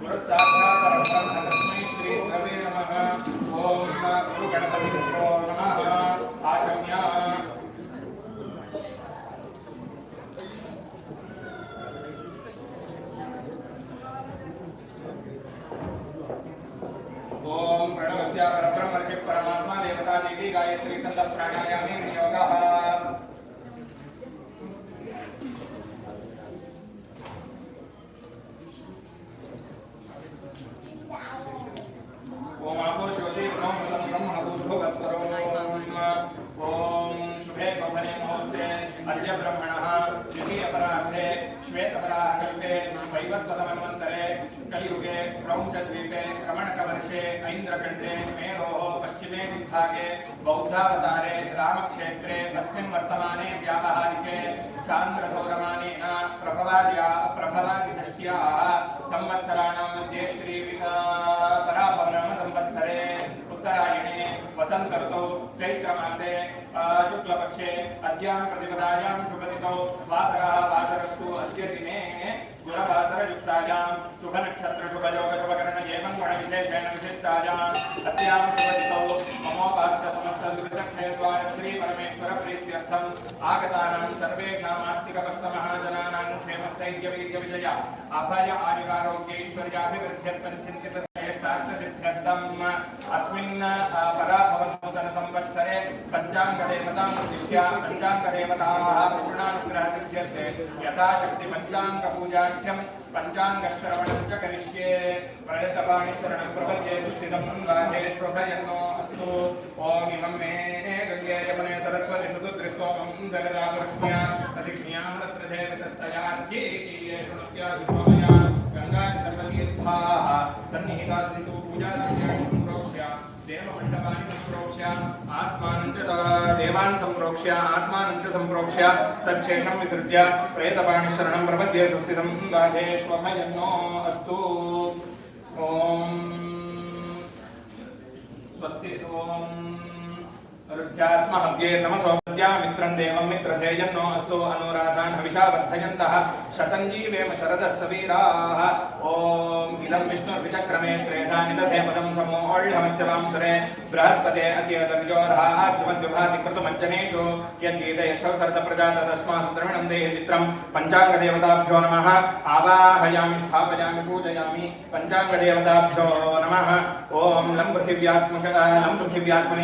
गुरुसाक्षात् परब्रह्म तस्मै श्री गुरवे नमः। ओम गुरु गणपतिभ्यो नमः। आचम्य ओम प्रणवस्य परब्रह्मस्य परमात्मा देवता देवी गायत्री संदर्भ प्राणायामे नियोगः। ओम आपो ज्योति ओम ब्रह्म भूर्भुवस्वरो ओम शुभे शोभने मुहूर्ते अद्य ब्रह्मणः द्वितीय अपराह्ने श्वेतपराकल्पे वैवस्वतमन्वन्तरे कलियुगे क्रौञ्चद्वीपे क्रमणकवर्षे ऐन्द्रकण्ठे मेरोः पश्चिमे दिग्भागे बौद्धावतारे रामक्षेत्रे अस्मिन् वर्तमाने व्यावहारिके चान्द्रसौरमानेन प्रभवादिषष्ट्याः संवत्सराणां मध्ये परापराम संवत्सरे उत्तरायणे वसंत ऋतौ चैत्रमासे शुक्लपक्षे अद्यां प्रतिपदायां शुभतिथौ वासरः वासरस्तु अद्य दिने गुणवासरयुक्तायां शुभनक्षत्र शुभयोग शुभकरण एवं गुणविशेषेण विशिष्टायाम् अस्यां शुभतिथौ ममोपास्त समस्त दुरितक्षयद्वार श्री परमेश्वर प्रीत्यर्थम् आगतानां सर्वेषाम् आस्तिकभक्तमहाजनानां क्षेमस्थैर्यवीर्यविजय अभय आयुरारोग्यैश्वर्याभिवृद्ध्यर्थं चिन्तित सिद्ध्यर्थम् अस्मिन् पराभवनूतन संवत्सरे पञ्चाङ्गदेवतां उद्दिश्य पञ्चाङ्गदेवताः पूर्णानुग्रहसिद्ध्यर्थे यथाशक्ति पञ्चाङ्गपूजाख्यं पञ्चाङ्गश्रवणं च करिष्ये। प्रयतपाणिशरणं प्रपद्ये दुःस्थितं गाहे श्रोभयन्नो अस्तु। ॐ इमं मे गङ्गे यमुने सरस्वति सुदुद्रिस्तोमं जगदावृष्ण्या प्रतिज्ञां तत्रदेवतस्तयार्चेकीये शृणुत्या सुमया गङ्गानि सर्वतीर्थाः सन्निहितास्तितु पूजाद्रव्याणि सम्प्रोक्ष्य देवमण्डपानि सम्प्रोक्ष्य आत्मानं च देवान् सम्प्रोक्ष्य आत्मानं च सम्प्रोक्ष्य तच्छेषं विसृज्य प्रेतपाणिशरणं प्रपद्ये सुस्थितं गाधे श्वभयन्नो अस्तु। ॐ स्वस्ति ॐ रुच्यास्महव्ये नमसो मित्रं देवं मित्रधेयन्नो अस्तु। अनुराधान् हविषा वर्धयन्तः शतं जीवेम शरदः सवीराः। ॐ इदं विष्णुर्विचक्रमे त्रेधानि दधे पदं समोऽह्यमस्य वांसुरे बृहस्पते अत्यदर्योर्हाद्युमद्युभाति क्रतुमज्जनेषु यद्गीते यक्षौ सरसप्रजात तस्मासु द्रविणं देहि चित्रं। पञ्चाङ्गदेवताभ्यो नमः। आवाहयामि स्थापयामि पूजयामि पञ्चाङ्गदेवताभ्यो नमः। ॐ लं पृथिव्यात्मने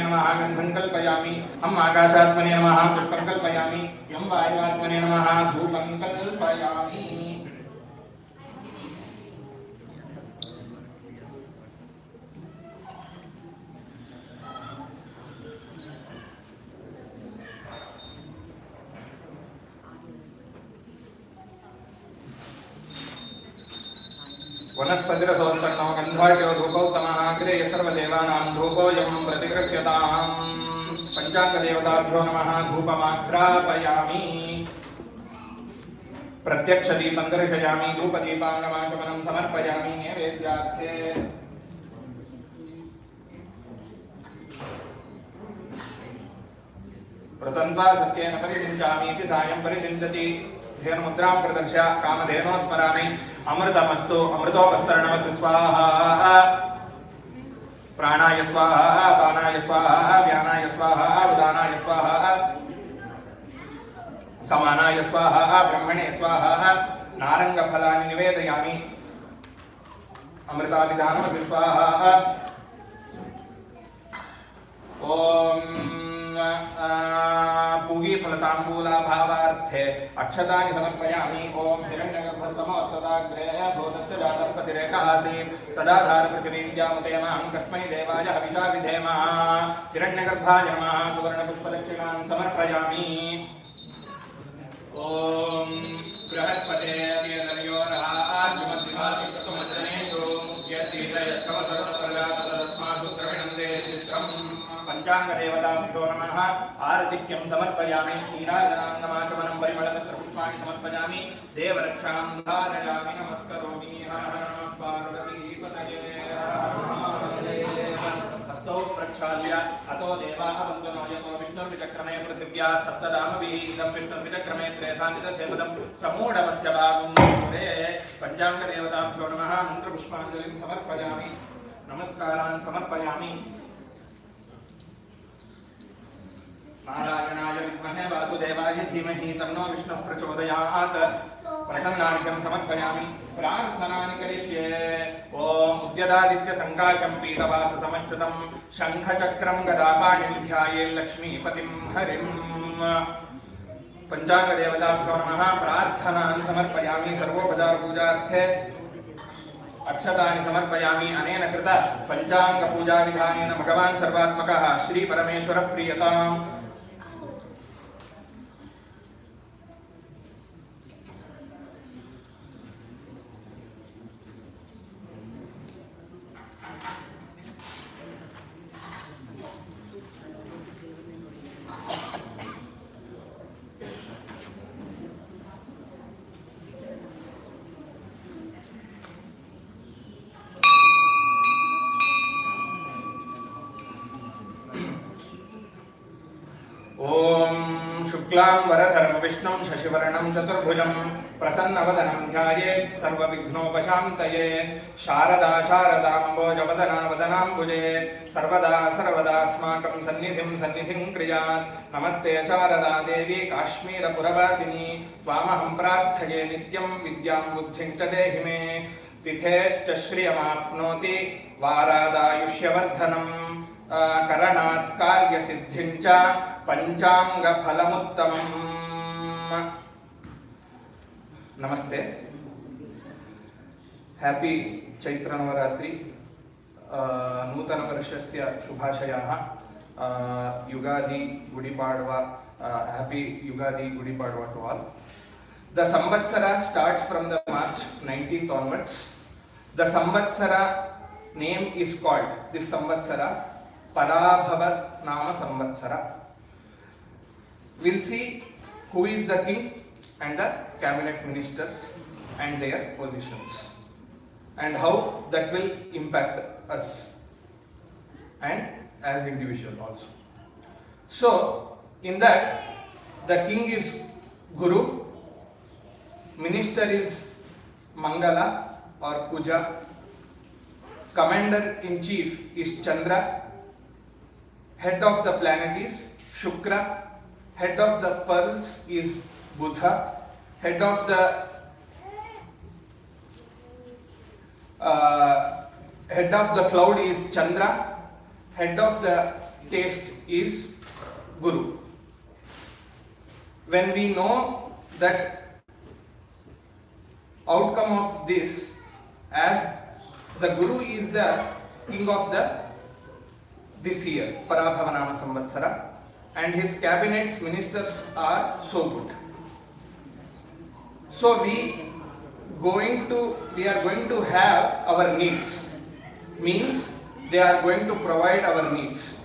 नमः। गन्धं कल्पयामि हम आकाशात्मने नमः। पुष्पं कल्पयामि यं वायुवात्मने नमः। धूपं कल्पयामि। वनस्पतिरसोत्पन्नो गन्धाढ्यो धूपोत्तमः अग्रे सर्वदेवानां धूपोऽयं प्रतिगृह्यताम्। पञ्चाङ्गदेवताभ्यो नमः। धूपमाघ्रापयामि प्रत्यक्षदीपं दर्शयामि धूपदीपाङ्गमाचमनं समर्पयामि नैवेद्यार्थे। प्रतन्त्वा सत्येन परिषिञ्चामि इति सायं परिषिञ्चति। धेनुमुद्रां प्रदर्श्य कामधेनो स्मरामि अमृतमस्तु अमृतोपस्तरणमस्तु स्वाहा। प्राणाय स्वाहा पानाय स्वाहा व्यानाय स्वाहा उदानाय स्वाहा समानाय स्वाहा ब्रह्मणे स्वाहा। नारंगफलानि निवेदयामि अमृताभिधानमस्तु स्वाहा। ॐ पूगीफलताम्बूलाभावार्थे अक्षतानि समर्पयामि। ॐ हिरण्यगर्भसमोत्तदाग्रे भूतस्य जातः पतिरेकः आसीत् सदाधारपृथिवीं द्यामुतेमां कस्मै देवाय हविषा विधेम। हिरण्यगर्भाय नमः। सुवर्णपुष्पदक्षिणां समर्पयामि। ॐ बृहस्पते अद्योर्हाद्युमद्विभाति क्रतुमज्जनेषु यत्सीतयत्कवसर्वप्रजातस्मासु द्रविणं देहि चित्रम्। पञ्चाङ्गदेवताभ्यो नमः। आरतिह्यं समर्पयामि नीराजनाङ्गमाचमनं परिमलपत्रपुष्पाणि समर्पयामि। देवरक्षां धारयामि नमस्करोमि। हर हर नमः पार्वतीपतये हर हर महादेव। हस्तौ प्रक्षाल्य अतो देवाः वन्दनो यतो विष्णु विष्णुर्विचक्रमे पृथिव्या सप्तदामभिः इदं विष्णुर्विचक्रमे त्रेधानिदधेपदं समूढमस्य भागं सुरे पञ्चाङ्गदेवताभ्यो नमः मन्त्रपुष्पाञ्जलिं समर्पयामि नमस्कारान् समर्पयामि नारायणाय विद्महे वासुदेवाय धीमहि तन्नो विष्णुः प्रचोदयात् प्रसन्नार्घ्यं समर्पयामि प्रार्थनानि करिष्ये ॐ उद्यदादित्यसङ्काशं पीतवाससमच्युतं शङ्खचक्रं गदापाणिं ध्यायेल्लक्ष्मीपतिं हरिम् पञ्चाङ्गदेवताभ्यो नमः प्रार्थनान् समर्पयामि सर्वोपचारपूजार्थे अक्षतानि समर्पयामि अनेन कृत पञ्चाङ्गपूजाविधानेन भगवान् सर्वात्मकः श्रीपरमेश्वरः प्रीयताम् शुक्लांबरधरं विष्णुं शशिवर्णं चतुर्भुजं प्रसन्नवदनं ध्यायेत् सर्वविघ्नोपशान्तये शारदा शारदाम्बोजवदना वदनाम्बुजे सर्वदा सर्वदास्माकं सन्निधिं क्रियात् नमस्ते शारदा देवी काश्मीरपुरवासिनी त्वामहं प्रार्थये नित्यं विद्यां बुद्धिं च देहि मे तिथेश्च श्रियमाप्नोति वारादायुष्यवर्धनम् करणात् कार्यसिद्धिं च पंचांगफलमुत्तमम्। नमस्ते, हैप्पी चैत्र नवरात्रि नूतन वर्षस्य शुभाशयाः Yugadi Gudipadwa happy Yugadi Gudipadwa to all. The Samvatsara starts from the March 19th onwards. The Samvatsara name is called this Samvatsara Parabhava Nama Samvatsara. We'll see who is the king and the cabinet ministers and their positions and how that will impact us and as individual also. So in that the king is Guru, minister is Mangala or Puja, commander in chief is Chandra, head of the planet is Shukra, head of the pearls is Buddha, head of the cloud is Chandra, head of the taste is Guru. When we know that outcome of this, as the Guru is the king of this year, Parabhavanama Samvatsara, and his cabinet's ministers are so good. So we are going to have our needs, means they are going to provide our needs,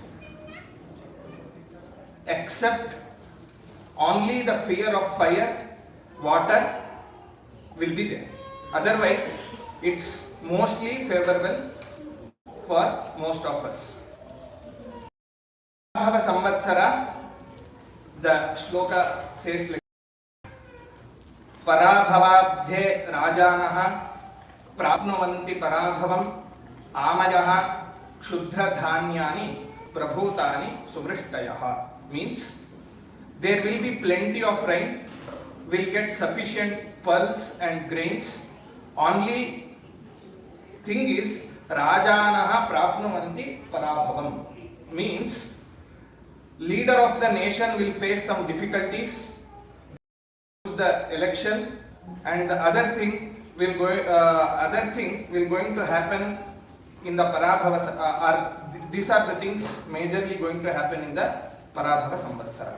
except only the fear of fire, water will be there. Otherwise, it's mostly favorable for most of us. Parabhava Samvatsara, the shloka says like Parabhavabdhe Rajanaha Prapnuvanti Parabhavam Amayaha Kshudra Dhanyani Prabhutani Suvrishthayaha. Means there will be plenty of rain, will get sufficient pearls and grains. Only thing is Rajanaha Prapnuvanti Parabhavam. Means leader of the nation will face some difficulties, the election, and the other thing will going to happen in the Parabhava. These are the things majorly going to happen in the Parabhava Samvatsara.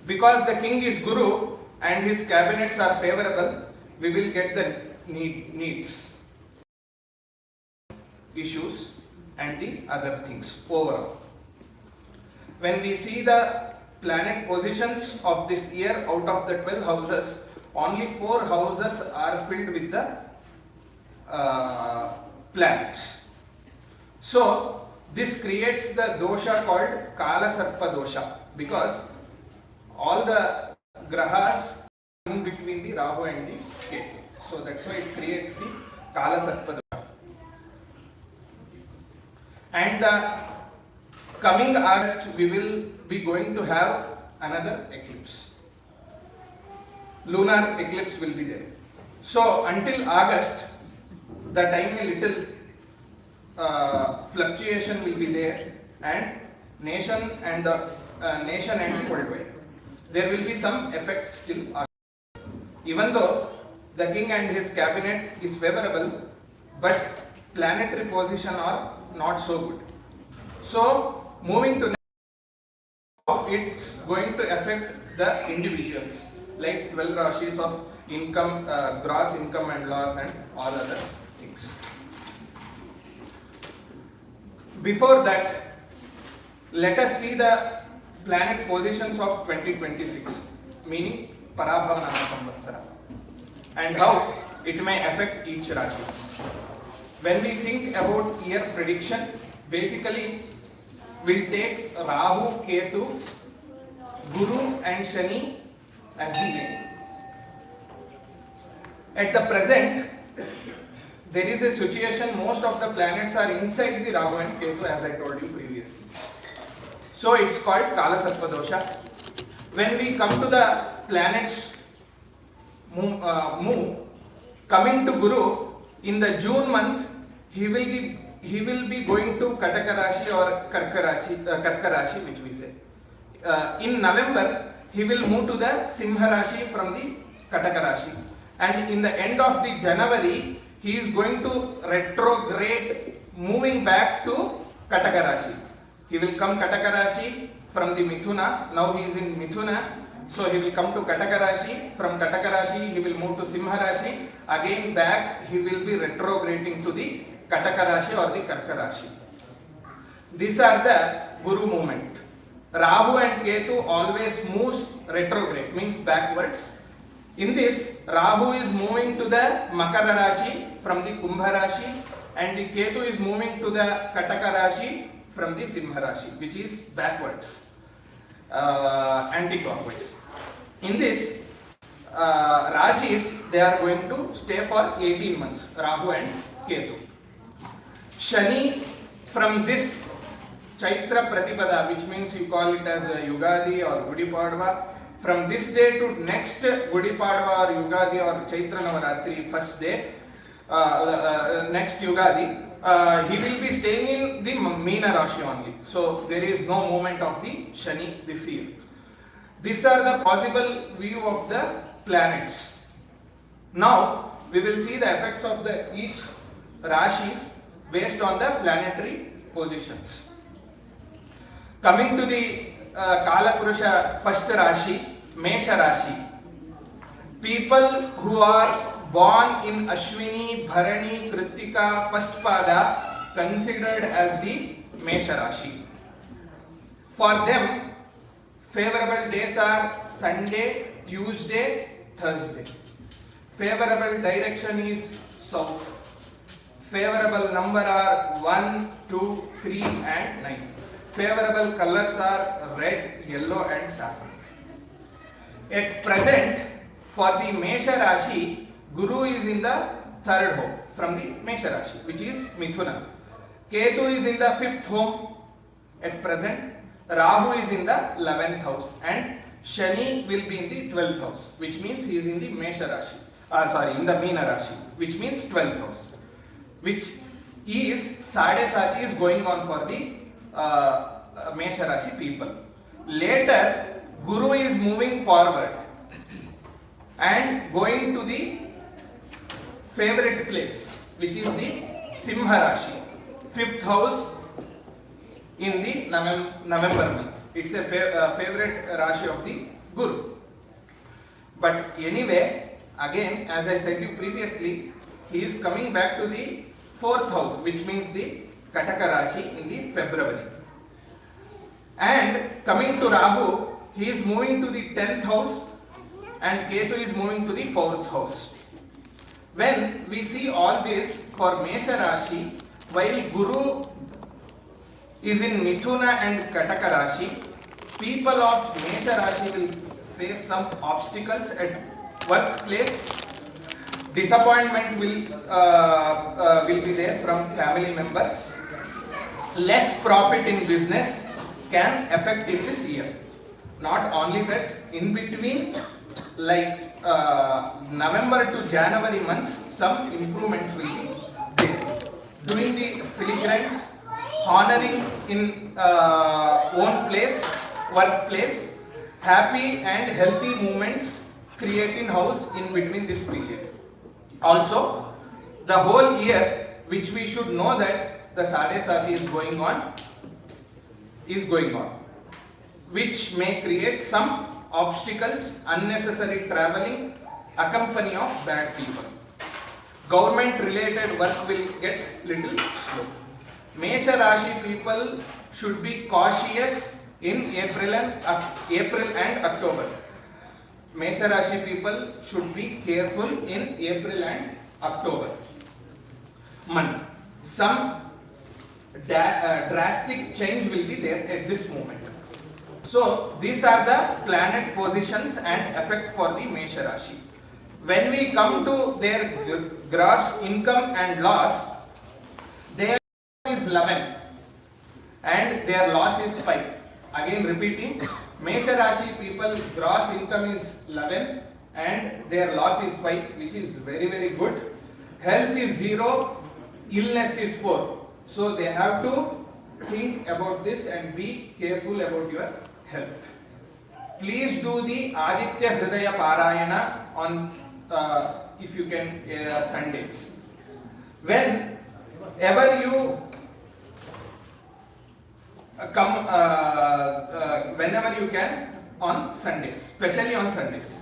Because the king is Guru and his cabinets are favorable, we will get the needs, issues, and the other things overall. When we see the planet positions of this year, out of the 12 houses, only 4 houses are filled with the planets. So this creates the dosha called Kala Sarpa dosha. because all the grahas in between the Rahu and the Ketu. So that's why it creates the Kala Sarpa dosha. And the coming August we will be going to have another eclipse. Lunar eclipse will be there. So until August, the time a little fluctuation will be there, and nation and the worldwide. There will be some effects still. Even though the king and his cabinet is favorable, but planetary position are not so good. So moving to next, it's going to affect the individuals, like 12 rashis of income, gross income and loss, and all other things. Before that, let us see the planet positions of 2026, meaning Parabhavana Samvatsara, and how it may affect each rashis. When we think about year prediction, basically we'll take Rahu, Ketu, Guru and Shani as the name. At the present, there is a situation, most of the planets are inside the Rahu and Ketu, as I told you previously. So it's called Kala Sarpa dosha. When we come to the planets move, coming to Guru, in the June month, he will be going to Kataka Rashi or Karka Rashi, which we say. In November, he will move to the Simha Rashi from the Kataka Rashi. And in the end of the January, he is going to retrograde, moving back to Kataka Rashi. He will come Kataka Rashi from the Mithuna. Now he is in Mithuna. So he will come to Kataka Rashi. From Kataka Rashi, he will move to Simha Rashi. Again back, he will be retrograding to the Kataka Rashi or the Karka Rashi. These are the Guru movement. Rahu and Ketu always moves retrograde, means backwards. In this, Rahu is moving to the Makara Rashi from the Kumbha Rashi, and the Ketu is moving to the Kataka Rashi from the Simha Rashi, which is backwards, anti-clockwise. In this, Rashis, they are going to stay for 18 months, Rahu and Ketu. Shani, from this Chaitra Pratipada, which means you call it as Yugadi or Gudi Padwa, from this day to next Gudi Padwa or Yugadi or Chaitra Navaratri, first day, next Yugadi, he will be staying in the Meena Rashi only. So there is no movement of the Shani this year. These are the possible view of the planets. Now we will see the effects of the each Rashis based on the planetary positions. Coming to the Kala Purusha first Rashi, Mesha Rashi. People who are born in Ashwini, Bharani, Kritika, first Pada, considered as the Mesha Rashi. For them, favorable days are Sunday, Tuesday, Thursday. Favorable direction is south. Favorable number are 1, 2, 3 and 9. Favorable colors are red, yellow and saffron. At present, for the Mesha Rashi, Guru is in the third home from the Mesha Rashi, which is Mithuna. Ketu is in the fifth home at present. Rahu is in the 11th house and Shani will be in the 12th house, which means he is in the Mesha Rashi. In the Meena Rashi, which means 12th house, which is Sade Sati is going on for the Mesha Rashi people. Later, Guru is moving forward and going to the favorite place, which is the Simha Rashi, 5th house in the November month. It's a favorite Rashi of the Guru. But anyway, again, as I said you previously, he is coming back to the 4th house, which means the Kataka Rashi in the February. And coming to Rahu, he is moving to the 10th house and Ketu is moving to the 4th house. When we see all this for Mesha Rashi, while Guru is in Mithuna and Kataka Rashi, People of Mesha Rashi will face some obstacles at workplace. Disappointment will be there from family members. Less profit in business can affect in this year. Not only that, in between, like November to January months, some improvements will be there. Doing the pilgrims, honoring in own place, workplace, happy and healthy movements create in house in between this period. Also, the whole year, which we should know that the Sade Sati is going on, which may create some obstacles, unnecessary traveling, accompany of bad people. Government related work will get little slow. Mesha Rashi people should be cautious in April and October. Mesha Rashi people should be careful in April and October month. Some drastic change will be there at this moment. So these are the planet positions and effect for the Mesha Rashi. When we come to their gross income and loss, their is 11 and their loss is 5. Again repeating, Mesha Rashi people gross income is 11 and their loss is 5, which is very very good. Health is 0, illness is 4. So they have to think about this and be careful about your health. Please do the Aditya Hridaya Parayana on if you can Sundays. Whenever you come, whenever you can on Sundays, especially on Sundays.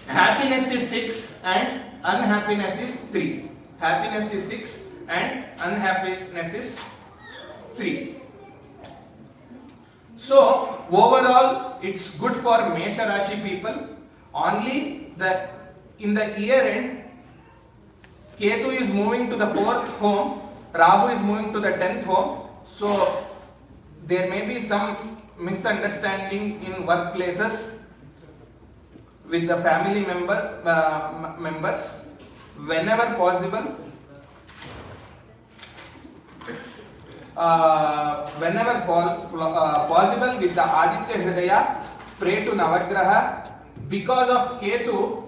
Happiness is 6 and unhappiness is 3. Happiness is 6 and unhappiness is 3. So overall, it's good for Mesha Rashi people. Only that in the year end, Ketu is moving to the 4th home, Rahu is moving to the 10th home. So there may be some misunderstanding in workplaces with the family members. Whenever possible, possible with the Aditya Hridaya, pray to Navagraha. Because of Ketu,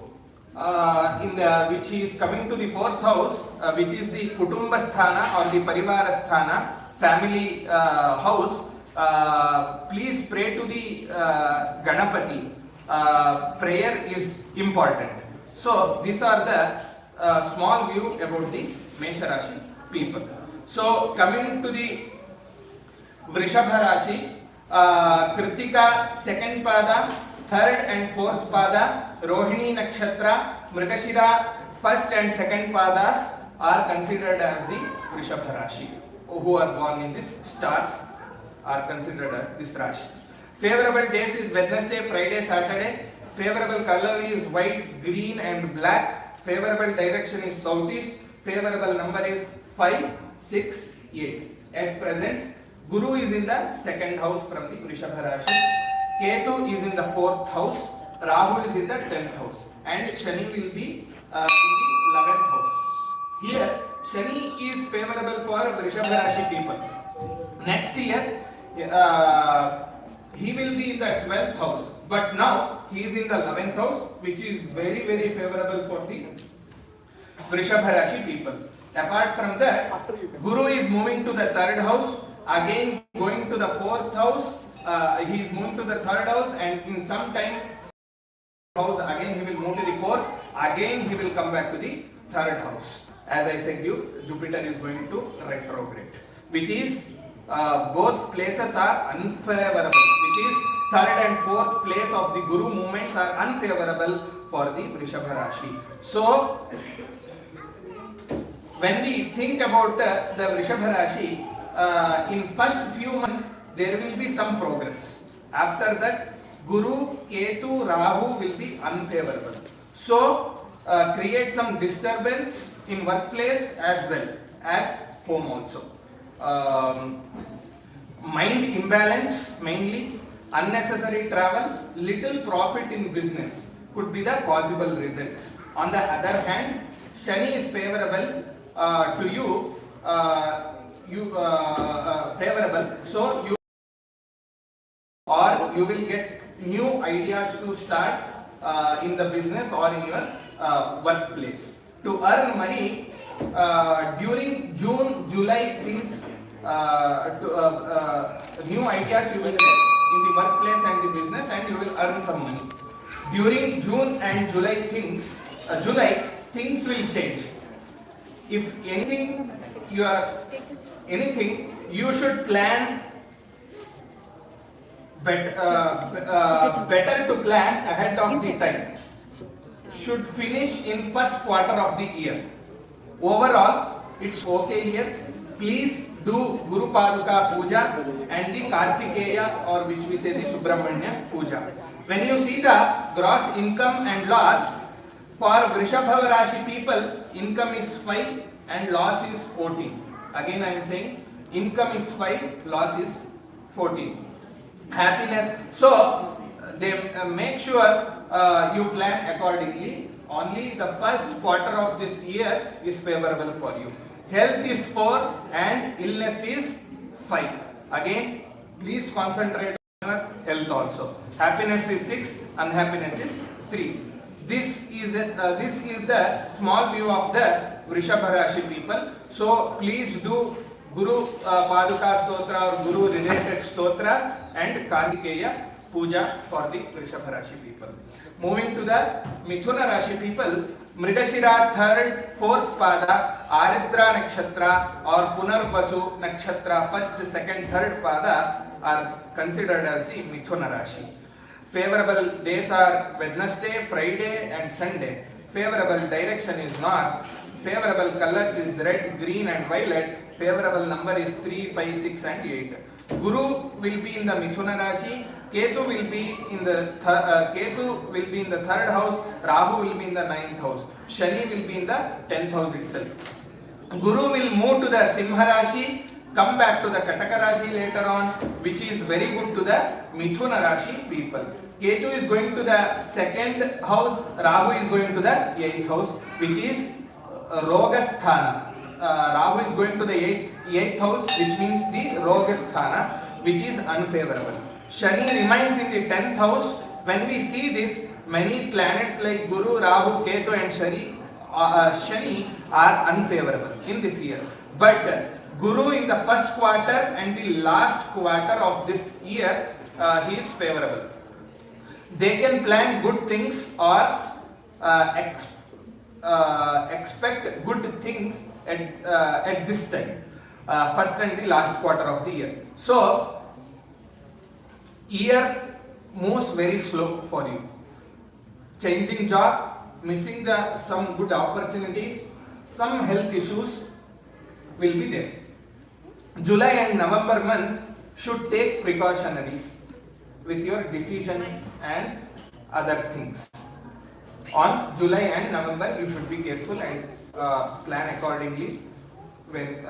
which is coming to the 4th house, which is the Kutumba Sthana or the Parivara Sthana, family house, please pray to the Ganapati. Prayer is important. So these are the small view about the Mesha Rashi people. So coming to the Vrishabha Rashi, Kritika 2nd Pada, 3rd and 4th Pada, Rohini Nakshatra, Mrigashira 1st and 2nd Padas are considered as the Vrishabha Rashi. Who are born in this stars are considered as this Rashi. Favorable days is Wednesday, Friday, Saturday. Favorable color is white, green and black. Favorable direction is southeast. Favorable number is 5, 6, 8. At present, Guru is in the 2nd house from the Vrishabha Rashi. Ketu is in the 4th house. Rahu is in the 10th house. And Shani will be in the 11th house. Here, Shani is favorable for Vrishabha Rashi people. Next year, he will be in the 12th house. But now, he is in the 11th house, which is very very favorable for the Vrishabha Rashi people. Apart from that, Guru is moving to the 3rd house, again going to the 4th house, he is moving to the 3rd house, and in some time, house again he will move to the 4th, again he will come back to the 3rd house. As I said you, Jupiter is going to retrograde, which is both places are unfavorable, which is 3rd and 4th place of the Guru movements are unfavorable for the Vrishabha Rashi. So, when we think about the Vrishabha Rashi, in first few months there will be some progress. After that, Guru, Ketu, Rahu will be unfavorable. So, create some disturbance in workplace as well as home also. Mind imbalance mainly, Unnecessary travel, little profit in business could be the possible results. On the other hand, Shani is favorable to you. Favorable, so you or you will get new ideas to start in the business or in your workplace. To earn money during June, July, things new ideas you will get in the workplace and the business, and you will earn some money. During June and July, things will change. If anything you should plan better to plan ahead of the time. Should finish in first quarter of the year. Overall, it's okay here. Please do Guru Paduka Puja and the Kartikeya, or which we say the Subramanya Puja. When you see the gross income and loss, for Vrishabha Rashi people, income is 5 and loss is 14. Again I am saying, income is 5, loss is 14. Happiness, so they make sure you plan accordingly. Only the first quarter of this year is favorable for you. Health is 4 and illness is 5. Again, please concentrate on your health also. Happiness is 6, unhappiness is 3. This is the small view of the Vrishabha Rashi people. So please do Guru Paduka Stotra or Guru related Stotras and Kartikeya Puja for the Vrishabha Rashi people. Moving to the Mithuna Rashi people, Mrigashira 3rd, 4th Pada, Aridra Nakshatra or Punarvasu Nakshatra 1st, 2nd, 3rd Pada are considered as the Mithuna Rashi. Favorable days are Wednesday, Friday and Sunday. Favorable direction is north. Favorable colors is red, green and violet. Favorable number is 3, 5, 6 and 8. Guru will be in the Mithuna Rashi. Ketu will be in the 3rd house. Rahu will be in the 9th house. Shani will be in the 10th house itself. Guru will move to the Simha Rashi, come back to the Kataka Rashi later on, which is very good to the Mithuna Rashi people. Ketu is going to the 2nd house. Rahu is going to the 8th house, which is Rogasthana. Rahu is going to the 8th house, which means the Rogasthana, which is unfavorable. Shani remains in the 10th house. When we see this, many planets like Guru, Rahu, Ketu and Shani are unfavorable in this year. But Guru in the first quarter and the last quarter of this year, he is favorable. They can plan good things or expect good things at this time, first and the last quarter of the year. So, year moves very slow for you. Changing job, missing some good opportunities, some health issues will be there. July and November month should take precautionaries with your decisions and other things. On July and November, you should be careful and plan accordingly when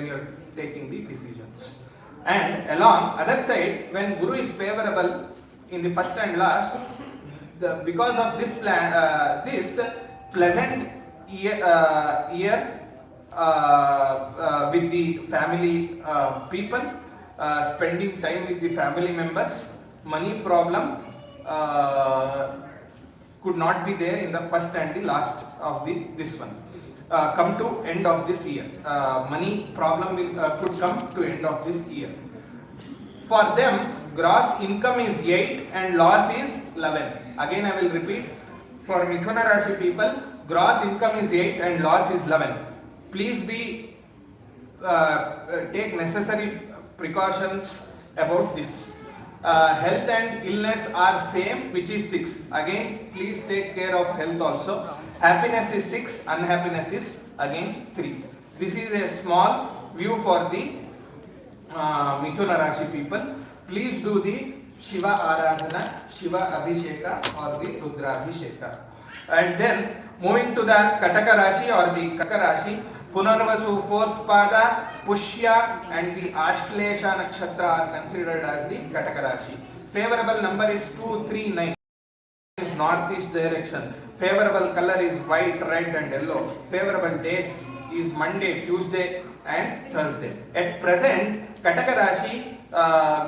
you're taking the decisions. And along other side, when Guru is favorable in the first and last, because of this this pleasant year with the family people, spending time with the family members, money problem could not be there in the first and the last of this one. Come to end of this year, money problem could come to end of this year. For them, gross income is 8 and loss is 11. Again I will repeat, for Mithuna Rashi people, gross income is 8 and loss is 11. Please take necessary precautions about this. Health and illness are same, which is 6. Again, please take care of health also. Happiness is 6, unhappiness is again 3. This is a small view for the Mithuna Rashi people. Please do the Shiva Aradhana, Shiva Abhisheka or the Rudra Abhisheka. And then moving to the Kataka Rashi or the Kaka Rashi, Punarvasu 4th pada, Pushya and the Ashlesha nakshatra are considered as the Kataka Rashi. Favorable number is 239. Is northeast direction. Favorable color is white, red and yellow. Favorable days is Monday, Tuesday and Thursday. At present, Kataka Rashi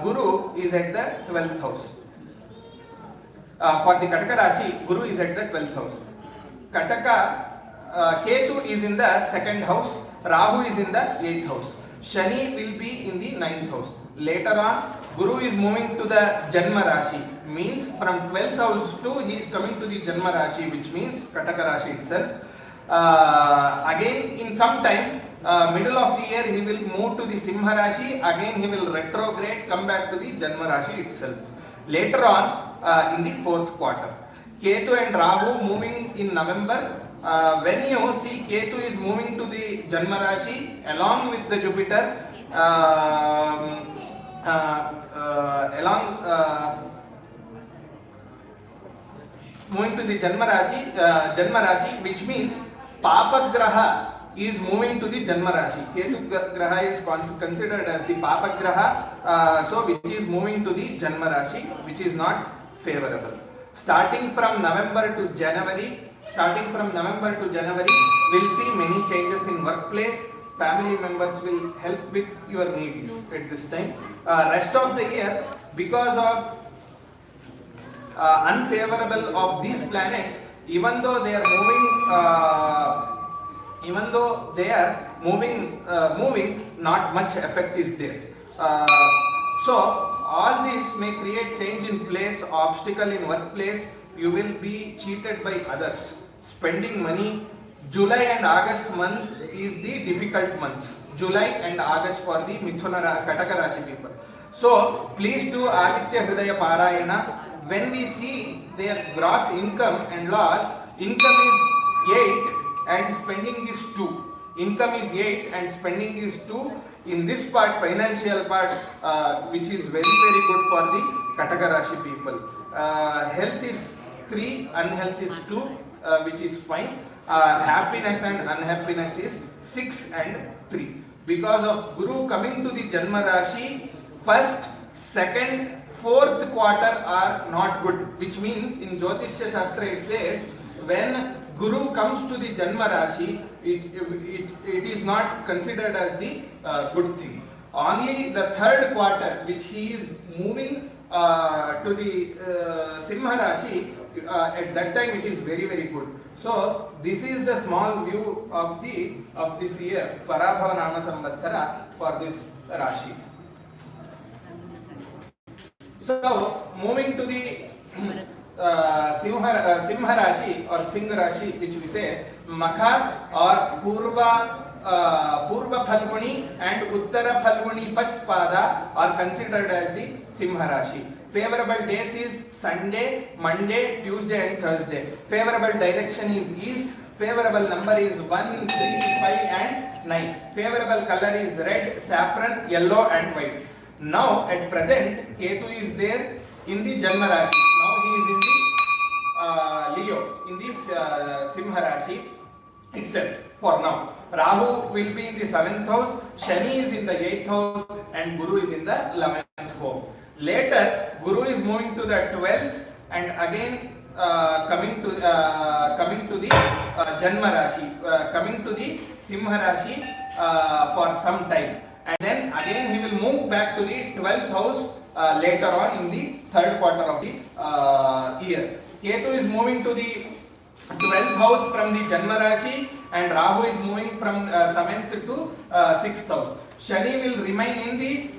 Guru is at the 12th house. For the Kataka Rashi, Guru is at the 12th house. Kataka Ketu is in the 2nd house. Rahu is in the 8th house. Shani will be in the 9th house. Later on, Guru is moving to the Janma Rashi. Means from 12th house to he is coming to the Janma Rashi, which means Kataka Rashi itself. Again, in some time, middle of the year, he will move to the Simha Rashi. Again, he will retrograde, come back to the Janma Rashi itself. Later on, in the 4th quarter, Ketu and Rahu moving in November. When you see Ketu is moving to the Janma Rashi along with the Jupiter, moving to the Janma Rashi, which means Papa Graha is moving to the Janma Rashi. Ketu Graha is considered as the Papa Graha, so which is moving to the Janma Rashi, which is not favorable. Starting from November to January, we'll see many changes in workplace. Family members will help with your needs at this time. Rest of the year, because of unfavorable of these planets, even though they are moving, not much effect is there. So all these may create change in place, obstacle in workplace. You will be cheated by others. Spending money. July and August month is the difficult months. July and August for the Mithuna Kataka Rashi people. So please do Aditya Hridaya Parayana. When we see their gross income and loss, income is 8 and spending is 2. Income is 8 and spending is 2. In this part, financial part, which is very good for the Kataka Rashi people. Health is 3, unhealth is 2, which is fine. Happiness and unhappiness is 6 and 3. Because of Guru coming to the Janma Rashi, 1st, 2nd, 4th quarter are not good. Which means in Jyotishya Shastra it says, when Guru comes to the Janma Rashi, it is not considered as the good thing. Only the 3rd quarter, which he is moving to the Simha Rashi, at that time it is very good. So this is the small view of this year, Parabhava Nama Samvatsara, for this Rashi. So moving to the Simha Rashi or Singh Rashi, which we say Makha or Purva Phalguni and Uttara Phalguni first pada are considered as the Simha Rashi. Favorable days is Sunday, Monday, Tuesday and Thursday. Favorable direction is east. Favorable number is 1, 3, 5 and 9. Favorable color is red, saffron, yellow and white. Now at present Ketu is there in the Janma Rashi. Now he is in the Leo, in this Simha Rashi itself for now. Rahu will be in the 7th house, Shani is in the 8th house and Guru is in the 11th house. Later Guru is moving to the 12th and again coming to the Janma Rashi, coming to the Simha Rashi for some time, and then again he will move back to the 12th house later on in the 3rd quarter of the year. Ketu is moving to the 12th house from the Janma Rashi and Rahu is moving from 7th to 6th house. Shani will remain in the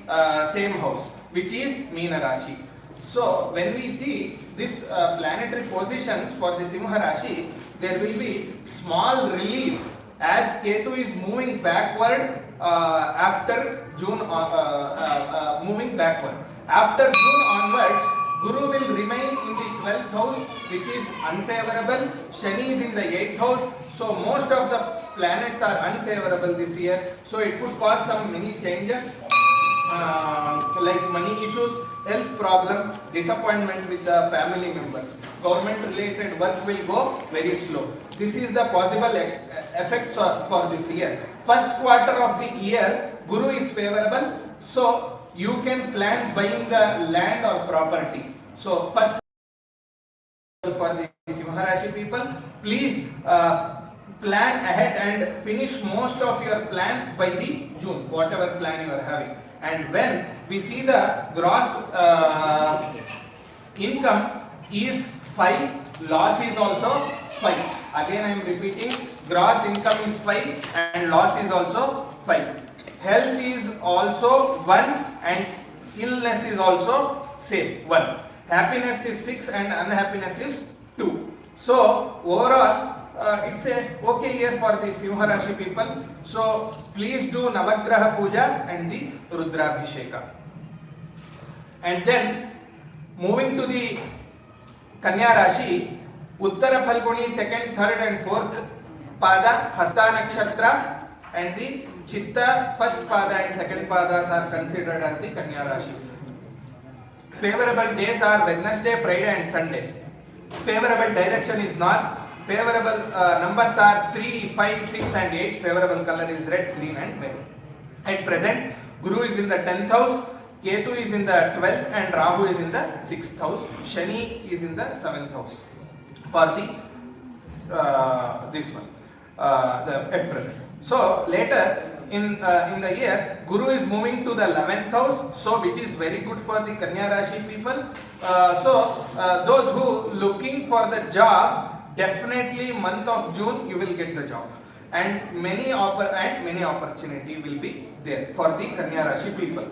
same house, which is Meena Rashi. So when we see this planetary positions for the Simha Rashi, there will be small relief as Ketu is moving backward after June, moving backward. After June onwards, Guru will remain in the 12th house, which is unfavorable. Shani is in the 8th house. So most of the planets are unfavorable this year. So it could cause some many changes, like money issues, health problem, disappointment with the family members. Government related work will go very slow. This is the possible effects for this year. First quarter of the year, Guru is favorable, so you can plan buying the land or property. So first for the Simharashi people, please plan ahead and finish most of your plan by the June, whatever plan you are having. And when we see the gross income is 5, loss is also 5. Again I am repeating, gross income is 5 and loss is also 5. Health is also 1 and illness is also same 1. Happiness is 6 and unhappiness is 2. So overall it's a okay year for the Simha Rashi people. So please do Navagraha Puja and the Rudrabhisheka. And then moving to the Kanya Rashi, Uttara Phalguni 2nd, 3rd and 4th Pada, Hasta Nakshatra and the Chitta 1st Pada and 2nd Padas are considered as the Kanya Rashi. Favorable days are Wednesday, Friday and Sunday. Favorable direction is north. Favorable numbers are 3, 5, 6 and 8. Favorable color is red, green and maroon. At present, Guru is in the 10th house, Ketu is in the 12th and Rahu is in the 6th house. Shani is in the 7th house for the this one at present. So later in the year, Guru is moving to the 11th house, so which is very good for the Kanya Rashi people. Those who looking for the job, definitely month of June you will get the job, and many opportunity will be there for the Kanya Rashi people.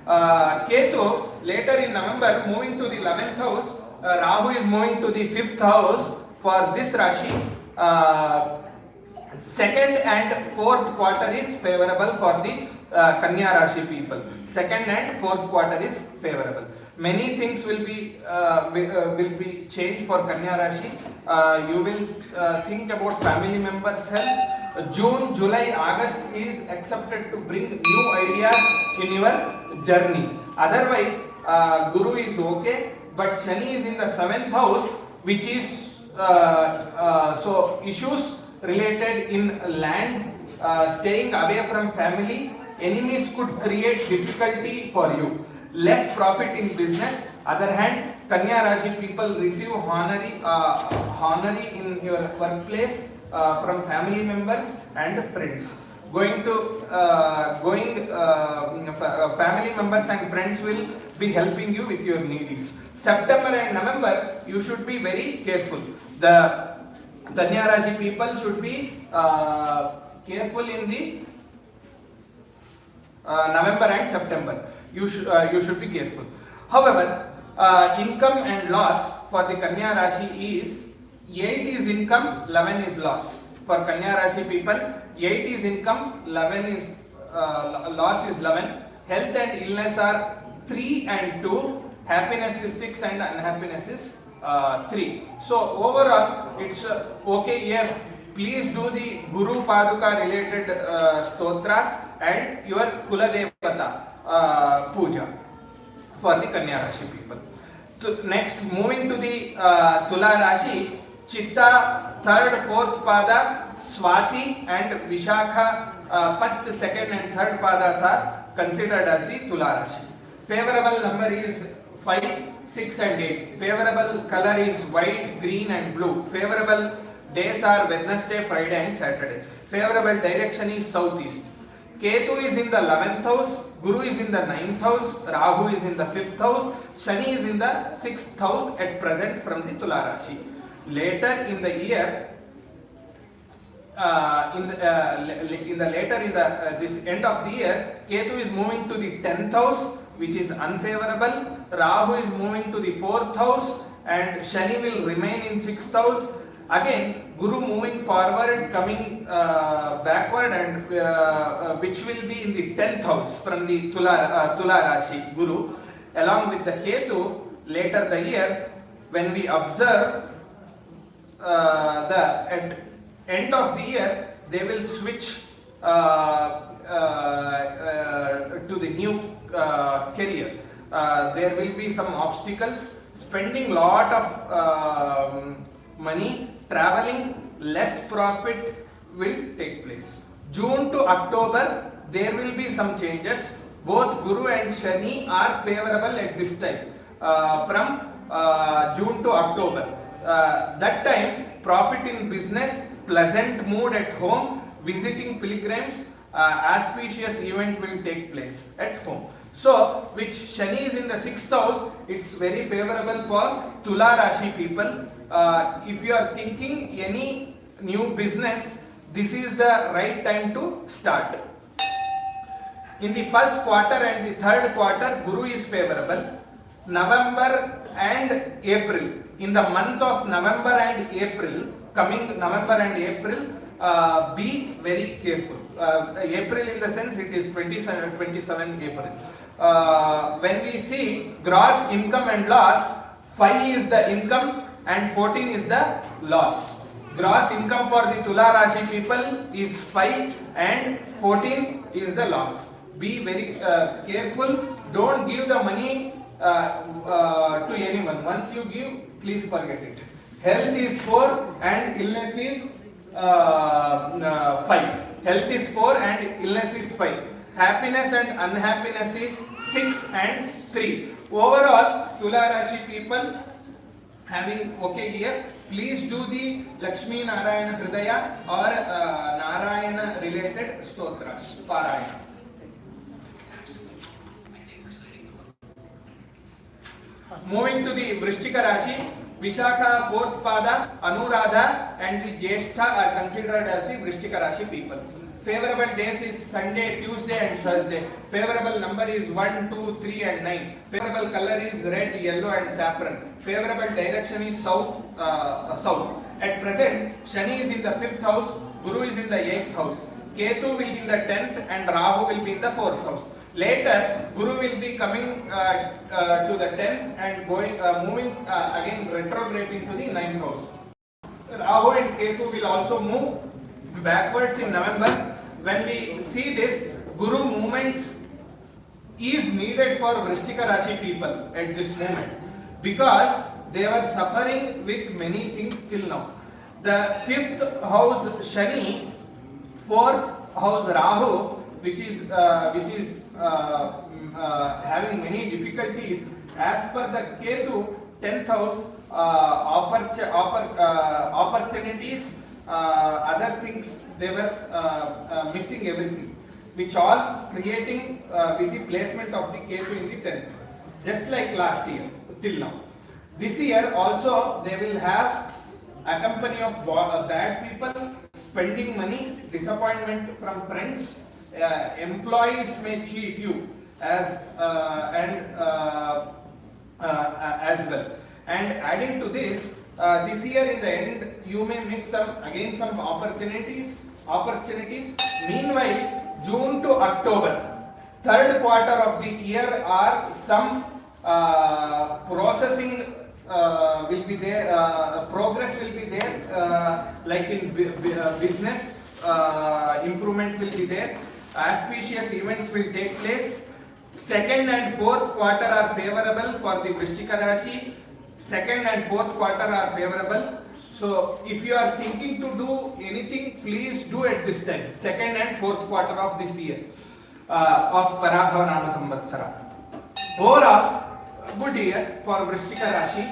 Ketu later in November moving to the 11th house. Rahu is moving to the 5th house for this Rashi. 2nd and 4th quarter is favorable for the Kanya Rashi people. 2nd and 4th quarter is favorable. Many things will be changed for Kanya Rashi. You will think about family members' health. June, July, August is accepted to bring new ideas in your journey. Otherwise, Guru is okay, but Shani is in the 7th house, which is so issues related in land, staying away from family. Enemies could create difficulty for you. Less profit in business. Other hand, Kanya Rashi people receive honorary in your workplace from family members and friends. Family members and friends will be helping you with your needs. September and November, you should be very careful. The Kanya Rashi people should be careful in the November and September. You should be careful. However, income and loss for the Kanya Rashi is 8 is income, 11 is loss. For Kanya Rashi people, 8 is income, 11 is loss is 11. Health and illness are 3 and 2. Happiness is 6 and unhappiness is 3. So overall, it's okay year. Please do the Guru Paduka related stotras and your Kula Devata puja for the Kanya Rashi people. Next, moving to the Tula Rashi, Chitta 3rd, 4th Pada, Swati and Vishakha 1st, 2nd and 3rd Padas are considered as the Tula Rashi. Favorable number is 5, 6 and 8. Favorable color is white, green and blue. Favorable days are Wednesday, Friday and Saturday. Favorable direction is southeast. Ketu is in the 11th house, Guru is in the 9th house, Rahu is in the 5th house, Shani is in the 6th house at present from the Tula Rashi. Later in the year, this end of the year, Ketu is moving to the 10th house, which is unfavorable. Rahu is moving to the 4th house and Shani will remain in 6th house. Again, Guru moving forward, coming backward, and which will be in the 10th house from the Tula Rashi, Guru, along with the Ketu. Later the year, when we observe at end of the year, they will switch to the new career. there will be some obstacles, spending lot of money, traveling, less profit will take place. June to October, there will be some changes. Both Guru and Shani are favorable at this time, from June to October. That time, profit in business, pleasant mood at home, visiting pilgrims, auspicious event will take place at home. So, which Shani is in the 6th house, it's very favorable for Tula Rashi people. If you are thinking any new business, this is the right time to start. In the first quarter and the third quarter, Guru is favorable. November and April. In the month of November and April, coming November and April, be very careful. April in the sense it is 27 April. When we see gross income and loss, 5 is the income and 14 is the loss. Gross income for the Tula Rashi people is 5 and 14 is the loss. Be very careful. Don't give the money to anyone. Once you give, please forget it. Health is 4 and illness is 5. Health is 4 and illness is 5. Happiness and unhappiness is 6 and 3. Overall, Tula Rashi people having okay here. Please do the Lakshmi Narayana Hridaya or Narayana related stotras, Parayana. Moving to the Vrishchika Rashi, Vishakha, 4th Pada, Anuradha and the Jyeshtha are considered as the Vrishchika Rashi people. Favorable days is Sunday, Tuesday and Thursday. Favorable number is 1, 2, 3 and 9. Favorable color is red, yellow and saffron. Favorable direction is south. At present, Shani is in the 5th house, Guru is in the 8th house. Ketu will be in the 10th and Rahu will be in the 4th house. Later, Guru will be coming to the 10th and moving again retrograding to the 9th house. Rahu and Ketu will also move backwards in November. When we see this, Guru movements is needed for Vrishchika Rashi people at this moment because they were suffering with many things till now. The 5th house Shani, 4th house Rahu, which is having many difficulties. As per the Ketu, 10th house, opportunities, other things, they were missing everything, which all creating with the placement of the Ketu in the 10th, just like last year till now. This year also they will have a company of bad people, spending money, disappointment from friends, employees may cheat you as well. And adding to this, this year in the end you may miss some opportunities. Meanwhile, June to October, 3rd quarter of the year, are some processing will be there, progress will be there, like in business, improvement will be there, auspicious events will take place. 2nd and 4th quarter are favorable for the Vrishchika Rashi. 2nd and 4th quarter are favorable. So if you are thinking to do anything, please do at this time, 2nd and 4th quarter of this year of Parabhava Nama Samvatsara. Overall, good year for Vrishchika Rashi.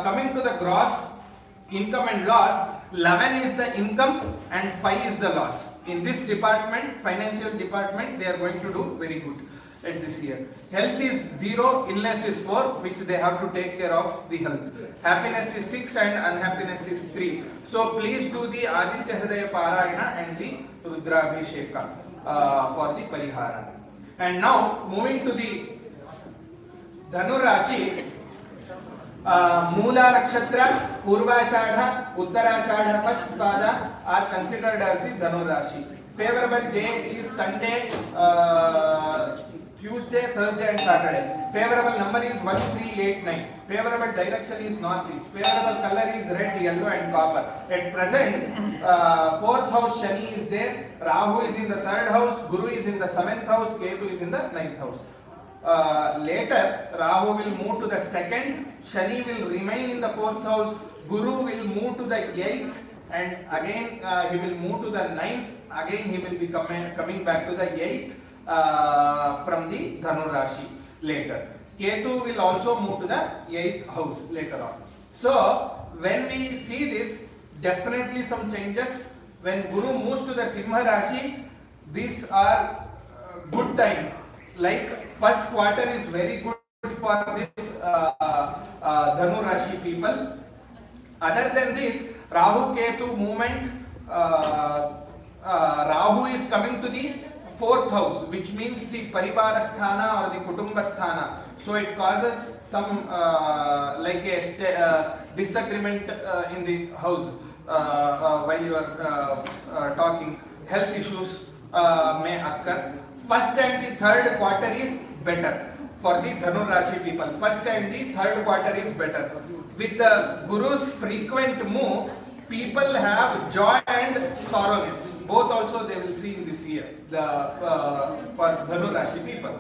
Coming to the gross income and loss, 11 is the income and 5 is the loss. In this department, financial department, they are going to do very good at this year. Health is 0, illness is 4, which they have to take care of the health. Happiness is 6 and unhappiness is 3. So please do the Aditya Hridaya Parayana and the Rudrabhisheka for the Parihara. And now moving to the Dhanu Rashi, Moola Nakshatra, Purvashadha, Uttarashadha, 1st Pada are considered as the Dhanu Rashi. Favorable day is Sunday, Tuesday, Thursday and Saturday. Favorable number is 1, 3, 8, 9. Favorable direction is northeast. Favorable color is red, yellow and copper. At present, 4th house Shani is there, Rahu is in the 3rd house, Guru is in the 7th house, Ketu is in the 9th house. Later, Rahu will move to the second, Shani will remain in the fourth house, Guru will move to the eighth, and again he will move to the ninth. Again he will be coming back to the eighth from the Dhanu Rashi later. Ketu will also move to the eighth house later on. So when we see this, definitely some changes. When Guru moves to the Simha Rashi, these are good time. Like first quarter is very good for this Dhanu Rashi people. Other than this, Rahu Ketu movement, Rahu is coming to the fourth house, which means the Parivara Sthana or the Kutumba Sthana. So it causes some like a disagreement in the house while you are talking. Health issues may occur. First and the third quarter is better for the Dhanu Rashi people. First and the third quarter is better. With the Guru's frequent move, people have joy and sorrowness. Both also they will see in this year. For Dhanu Rashi people,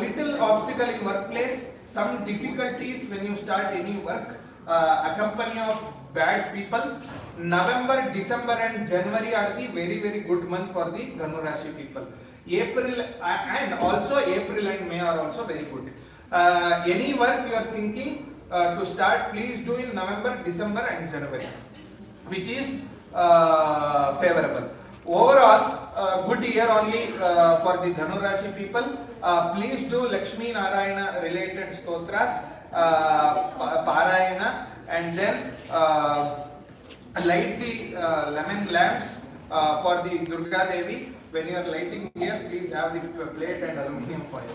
little obstacle in workplace, some difficulties when you start any work, accompany of bad people. November, December and January are the very good months for the Dhanu Rashi people. April and also April and May are also very good. Any work you are thinking to start, please do in November, December and January, which is favorable. Overall, good year only for the Dhanu Rashi people. Please do Lakshmi Narayana related stotras, Parayana, and then light the lemon lamps for the Durga Devi. When you are lighting here, please have the plate and aluminium foil.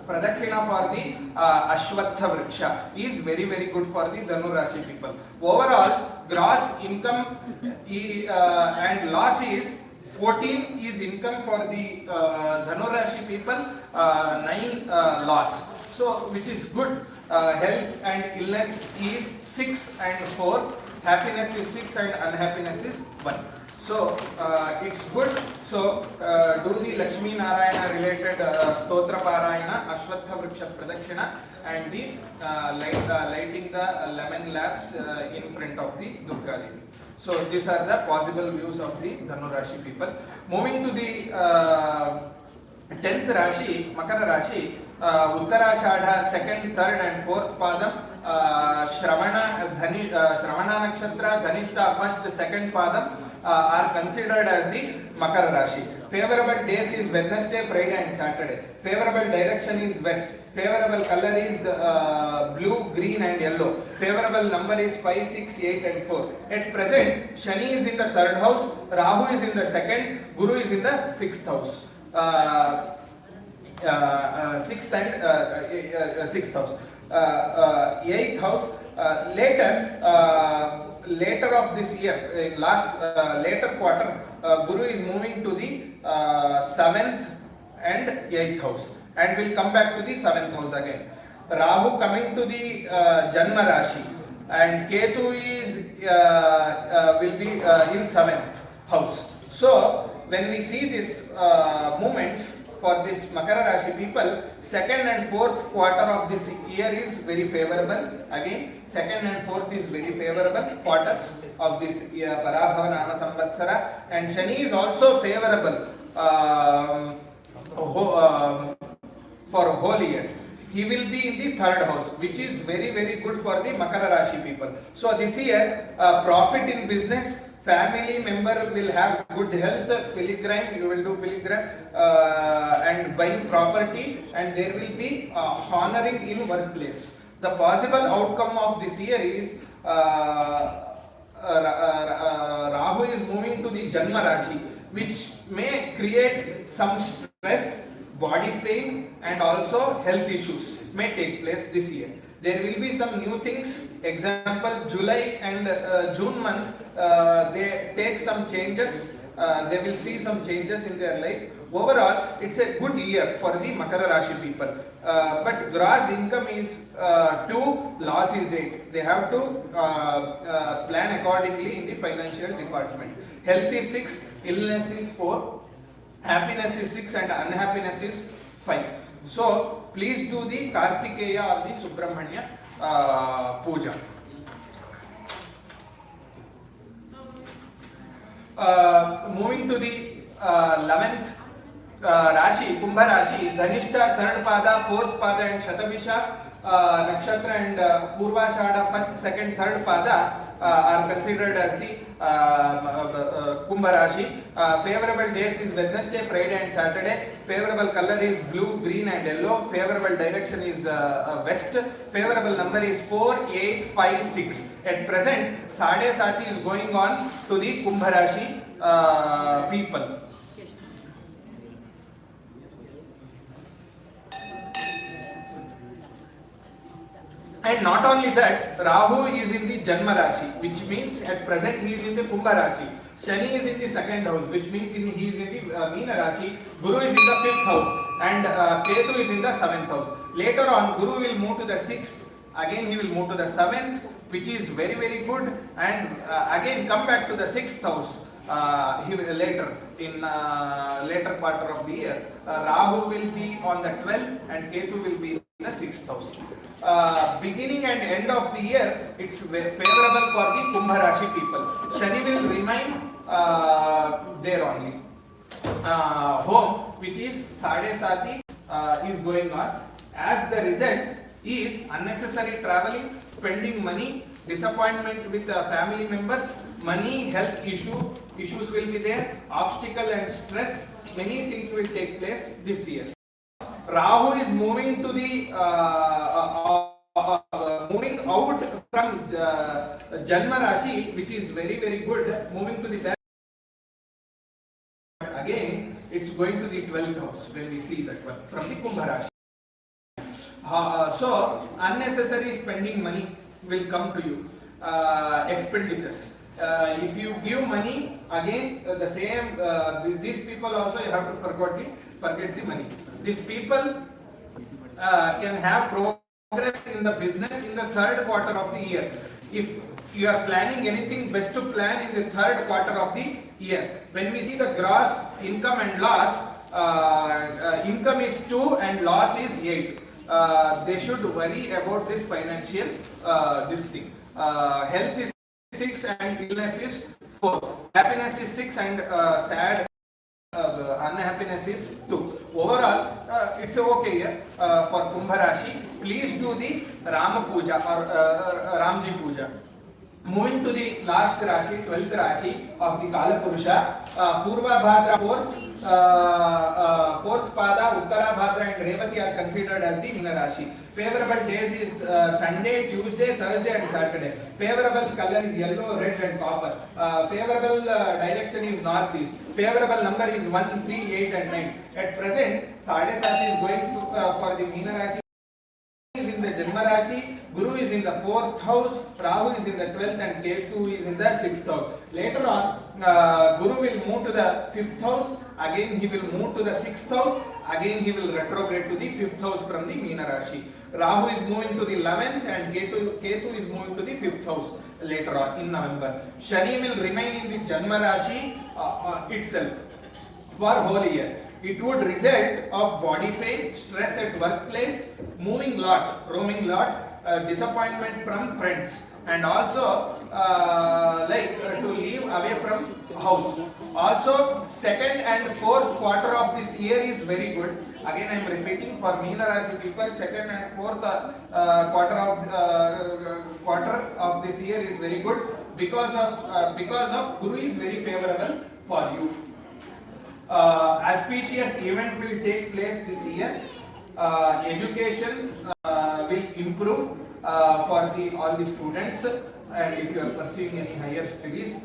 Pradakshina for the Ashwatha Vriksha is very good for the Dhanu Rashi people. Overall, gross income and loss is 14 is income for the Dhanu Rashi people, 9 loss. So which is good. Health and illness is 6 and 4. Happiness is 6 and unhappiness is 1. So it's good. So do the Lakshmi Narayana related Stotra Parayana, Ashwatha Vriksha Pradakshina, and the lighting the lemon lamps in front of the Durga Devi. So these are the possible views of the Dhanu Rashi people. Moving to the 10th Rashi, Makara Rashi, Uttarashadha 2nd, 3rd and 4th Padam, Shravana Nakshatra, Dhanishta 1st, 2nd Padam are considered as the Makara Rashi. Favorable days is Wednesday, Friday and Saturday. Favorable direction is west. Favorable color is blue, green and yellow. Favorable number is 5, 6, 8 and 4. At present, Shani is in the 3rd house, Rahu is in the 2nd, Guru is in the 6th house. 6th and 6th house. 8th house. Later of this year, later quarter, Guru is moving to the 7th and 8th house and will come back to the 7th house again. Rahu coming to the Janma Rashi and Ketu is will be in 7th house. So when we see these movements for this Makara Rashi people, 2nd and 4th quarter of this year is very favorable. Again, 2nd and 4th is very favorable quarters of this year, Parabhava Nama Samvatsara, and Shani is also favorable for whole year. He will be in the 3rd house, which is very good for the Makara Rashi people. So this year, profit in business, family member will have good health, pilgrim, you will do pilgrim and buy property, and there will be honoring in workplace. The possible outcome of this year is Rahu is moving to the Janma Rashi, which may create some stress, body pain and also health issues may take place this year. There will be some new things. Example, July and June month, they take some changes. They will see some changes in their life. Overall, it's a good year for the Makara Rashi people. But gross income is 2, loss is 8. They have to plan accordingly in the financial department. Health is 6, illness is 4. happiness is 6 and unhappiness is 5. So please do the Kartikeya or the Subramanya puja. Moving to the 11th Rashi, Kumbha Rashi, Dhanishta 3rd pada, 4th pada and Shatabisha Nakshatra and Purvashada 1st, 2nd, 3rd pada are considered as the Kumbha Rashi. Favorable days is Wednesday, Friday and Saturday. Favorable color is blue, green and yellow. Favorable direction is west. Favorable number is 4, 8, 5, 6. At present, Sade Sati is going on to the Kumbha Rashi people. And not only that, Rahu is in the Janma Rashi, which means at present he is in the Kumbha Rashi. Shani is in the 2nd house, which means he is in the Meena Rashi. Guru is in the 5th house and Ketu is in the 7th house. Later on, Guru will move to the 6th. Again, he will move to the 7th, which is very, very good. And again, come back to the 6th house. He will later in later quarter of the year. Rahu will be on the 12th and Ketu will be in the 6th house. Beginning and end of the year, it's favorable for the Kumbha Rashi people. Shani will remain there only. Home, which is Sade Sati, is going on. As the result is unnecessary traveling, spending money, disappointment with family members, money, health issues will be there, obstacle and stress, many things will take place this year. Rahu is moving to the moving out from Janma Rashi, which is very, very good, moving to the again, it's going to the 12th house when we see that one from the Kumbha Rashi. So unnecessary spending money will come to you. Expenditures. If you give money, again the same. These people also you have to forget the money. These people can have progress in the business in the 3rd quarter of the year. If you are planning anything, best to plan in the 3rd quarter of the year. When we see the gross income and loss, income is 2 and loss is 8. They should worry about this financial this thing. Health is 6 and illness is 4. Happiness is 6 and sad unhappiness is 2. Overall, it's okay for Kumbha Rashi. Please do the Rama Puja or Ramji Puja. Moving to the last Rashi, 12th Rashi of the Kala Purusha, Purva Bhadra 4th Pada, Uttara Bhadra and Revati are considered as the Meena Rashi. Favorable days is Sunday, Tuesday, Thursday and Saturday. Favorable color is yellow, red and copper. Favorable direction is northeast. Favorable number is 1, 3, 8 and 9. At present, Sade Sati is going to for the Meena Rashi. Is in the Janma Rashi, Guru is in the 4th house, Rahu is in the 12th and Ketu is in the 6th house. Later on, Guru will move to the 5th house, again he will move to the 6th house, again he will retrograde to the 5th house from the Meena Rashi. Rahu is moving to the 11th and Ketu is moving to the 5th house later on in November. Shani will remain in the Janma Rashi itself for whole year. It would result of body pain, stress at workplace, moving lot, roaming lot, disappointment from friends, and also to live away from house. Also, 2nd and 4th quarter of this year is very good. Again, I am repeating for Meena Rashi people, 2nd and 4th quarter of this year is very good because of Guru is very favorable for you. Auspicious event will take place this year. Education will improve for all the students, and if you are pursuing any higher studies,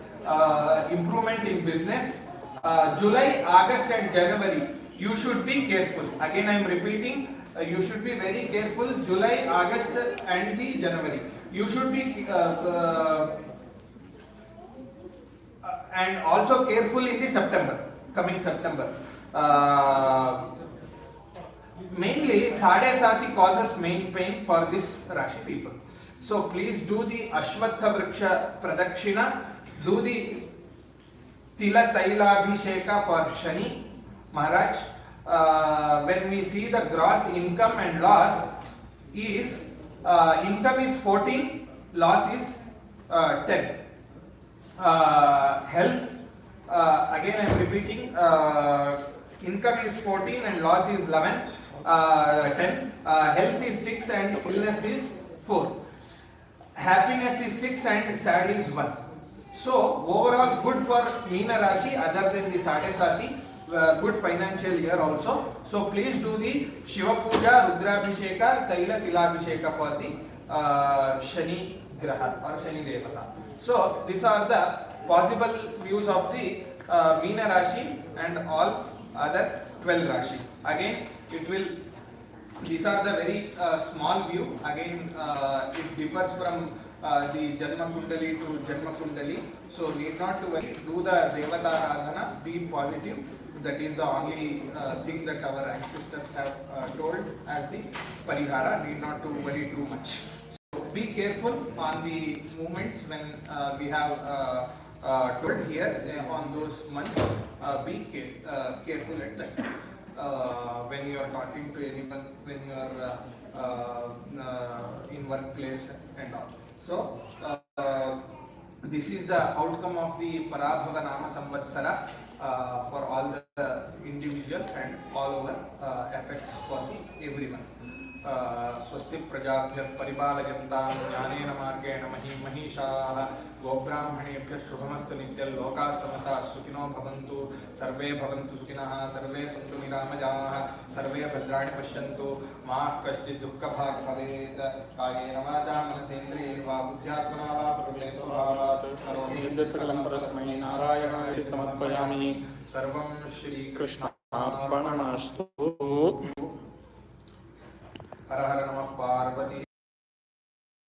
improvement in business. July, August and January, you should be careful. Again, I am repeating, you should be very careful. July, August and the January. You should be and also careful in the September. Coming September. Mainly, Sade Sati causes main pain for this Rashi people. So please do the Ashwatha Vriksha Pradakshina, do the Tila Taila Abhisheka for Shani, Maharaj, when we see the gross income and loss is income is 14, loss is 10. Health, again I am repeating, income is 14 and loss is 11, 10. Health is 6 and illness is 4. Happiness is 6 and sad is 1. So overall good for Meena Rashi other than the Sadesati. Good financial year also. So please do the Shiva Puja, Rudrabhisheka, Taila Tilabhisheka for the Shani Graha or Shani Devata. So these are the possible views of the Meena Rashi and all other 12 Rashis. Again, these are the very small view. Again, it differs from the Janma Kundali to Janma Kundali. So need not to worry. Do the Devata Aradhana, be positive. That is the only thing that our ancestors have told as the Parihara. Need not to worry too much. So be careful on the movements when we have told here on those months. Be careful at that. When you are talking to anyone, when you are in workplace and all. So this is the outcome of the Parabhava Nama Samvatsara for all the individuals and all over effects for the everyone. स्वस्ति प्रजाभ्यः परिपालयन्तां ज्ञानेन मार्गेण महिषाः गोब्राह्मणेभ्यः शुभमस्तु नित्यं लोकाः समस्ताः सुखिनो भवन्तु सर्वे भवन्तु सुखिनः सर्वे सन्तु निरामयाः सर्वे भद्राणि पश्यन्तु मा कश्चित् दुःखभाग् भवेत् कायेन वाचा मनसेन्द्रियैर्वा बुद्ध्यात्मना वा प्रकृते स्वभावात् करोमि यद्यत्सकलं परस्मै नारायणाय समर्पयामि सर्वं श्रीकृष्णार्पणमस्तु. हर हर